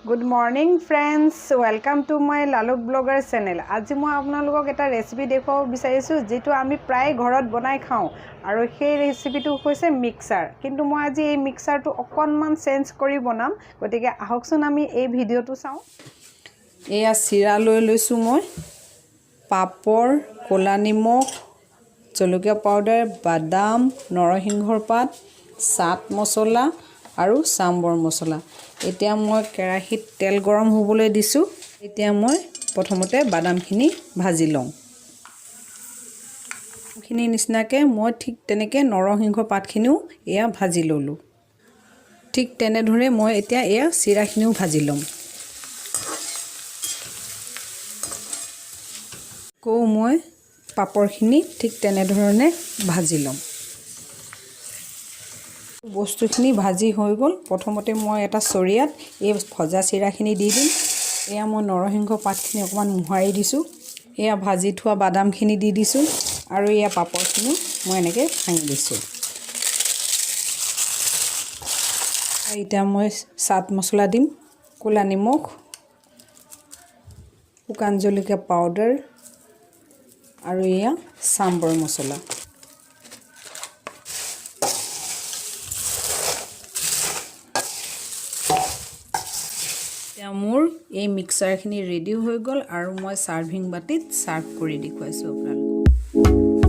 Good morning friends, welcome to my Laluk Blogger channel. আজি মই আপোনালোকক এটা ৰেচিপি দেখুৱাব বিচাৰিছো যেটো আমি প্ৰায় ঘৰত বনাই খাও আৰু সেই ৰেচিপিটো হৈছে মিক্সাৰ কিন্তু মই আজি এই মিক্সাৰটো অকনমান চেঞ্জ কৰি বনাম গতিকে আহকচোন আমি এই ভিডিওটো চাও এয়া চিৰা লৈ লৈছো মই পাপৰ কোলা নিমখ জলকীয়া পাউডাৰ বাদাম নৰসিংহৰ পাত চাট মছলা আৰু সাম্বৰ মছলা এতিয়া মই কেৰাহীত তেল গৰম হ'বলৈ দিছো এতিয়া মই প্ৰথমতে বাদামখিনি ভাজি লওঁ খিনি নিছনাকে মই ঠিক তেনেকে নৰসিংহ পাতখিনিও এয়া ভাজি ললো ঠিক তেনে ধৰে মই এতিয়া এয়া চিৰাখিনিও ভাজি লম কো মই পাপৰখিনি ঠিক তেনে ধৰণে ভাজি লম বস্তুখিনি ভাজি হৈ গল প্ৰথমতে মই এটা চৰিয়াত এই ভজা চিৰাখিনি দি দিম এয়া মই নৰসিংহ পাতখিনি অকমান মুহাৰি দিছো এয়া ভাজি থোৱা বাদামখিনি দি দিছো আৰু এয়া পাপৰখিনি মই এনেকৈ ভাঙি দিছো এতিয়া মই চাট মছলা দিম কোলা নিমখ শুকান জলকীয়া পাউডাৰ আৰু এয়া সাম্বৰ মছলা মোৰ এই মিক্সাৰখিনি ৰেডি হৈ গল আৰু মই সাৰ্ভিং বাটিত সাৰ্ভ কৰি দেখুৱাইছো আপোনালোকক